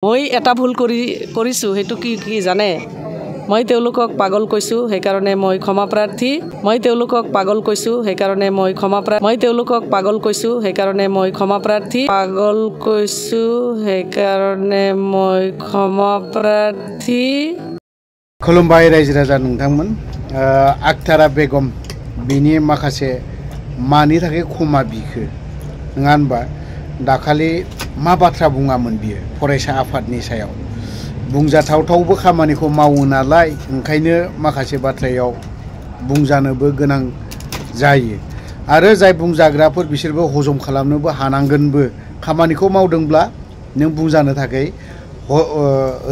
মই এটা ভুল কৰিছোঁ হেতু কি কি জানে মই তেওঁলোকক পাগল কৈছো সেই কাৰণে মই ক্ষমা প্ৰাৰ্থী মই তেওঁলোকক পাগল কৈছো সেই কাৰণে মই ক্ষমা প্ৰাৰ্থী মই তেওঁলোকক পাগল কৈছো সেই কাৰণে মই ক্ষমা প্ৰাৰ্থী পাগল কৈছো সেই কাৰণে মই ক্ষমা প্ৰাৰ্থী खुलुमबाय रायजो राजा नोंथांमोन आखतारा बेगम बिनि माखासे मानि थाखाय क्षमा बिखो नङा होनबा दाखालि मा बाथ्रा बुङामोन बियो फरायसा आफादनि सायाव बुंजाथावथावबो खामानिखौ मावो नालाय ओंखायनो माखासे बाथ्रायाव बुंजानोबो गोनां जायो आरो जाय बुंजाग्राफोर बिसोरबो हजम खालामनोबो हानांगोनबो खामानिखौ मावदोंब्ला नों बुंजानो थाखाय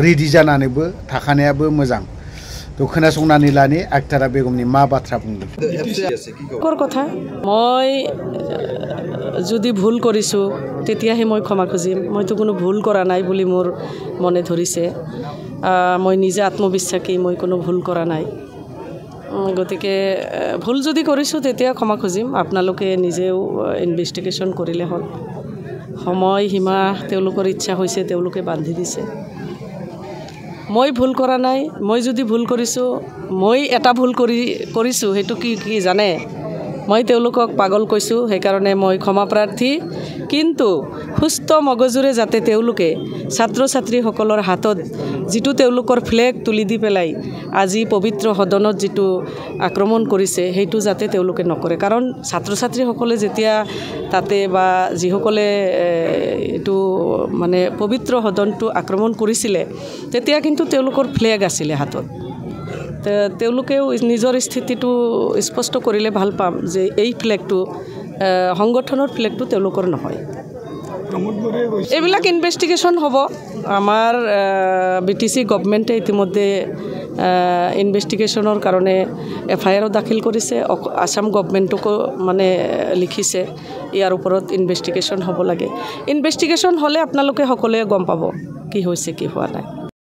रेडि जानानैबो थाखानायाबो मोजां तो खोनासंनानै लानि आखतारा बेगमनि मा बाथ्रा बुंदों কৰ কথা মই যদি ভুল কৰিছো তেতিয়াহে মই ক্ষমা খুজিম মইতো কোনো ভুল কৰা নাই বুলি মোৰ মনে ধৰিছে মই নিজে আত্মবিশ্বাসী মই কোনো ভুল কৰা নাই গতিকে ভুল যদি কৰিছো তেতিয়া ক্ষমা খুজিম আপোনালোকে নিজেও ইনভেষ্টিগেশ্যন কৰিলে হ'ল সময় সীমা তেওঁলোকৰ ইচ্ছা হৈছে তেওঁলোকে বান্ধি দিছে মই ভুল কৰা নাই মই যদি ভুল কৰিছো মই এটা ভুল কৰিছো হেতু কি কি জানে মই তেওঁলোকক পাগল কৈছো সেই কাৰণে মই ক্ষমা প্ৰাৰ্থী কিন্তু সুস্থ মগজুৰে যাতে তেওঁলোকে ছাত্ৰ ছাত্ৰীসকলৰ হাতত যেটো তেওঁলোকৰ ফ্লেগ তুলি দি পেলাই আজি পবিত্ৰ সদনত যেটো আক্ৰমণ কৰিছে হেতু যাতে তেওঁলোকে নকৰে কাৰণ ছাত্ৰ ছাত্ৰীসকলে যেতিয়া তাতে বা যিসকলে এটো মানে পবিত্ৰ সদনটো আক্ৰমণ কৰিছিলে তেতিয়া কিন্তু তেওঁলোকৰ ফ্লেগ আছিল হাতত তেওঁলোকেও নিজৰ স্থিতিটো স্পষ্ট কৰিলে ভাল পাম যে এই ফ্লেগটো সংগঠনৰ ফ্লেগটো তেওঁলোকৰ নহয় এইবিলাক ইনভেষ্টিগেশ্যন হ'ব আমাৰ বিটিসি গভৰ্নমেণ্টে ইতিমধ্যে ইনভেষ্টিগেশ্যনৰ কাৰণে এফআইআৰ দাখিল কৰিছে আসাম গভৰ্নমেণ্টকো মানে লিখিছে ইয়াৰ ওপৰত ইনভেষ্টিগেশ্যন হ'ব লাগে ইনভেষ্টিগেশ্যন হ'লে আপোনালোকে সকলোৱে গম পাব কি হৈছে কি হোৱা নাই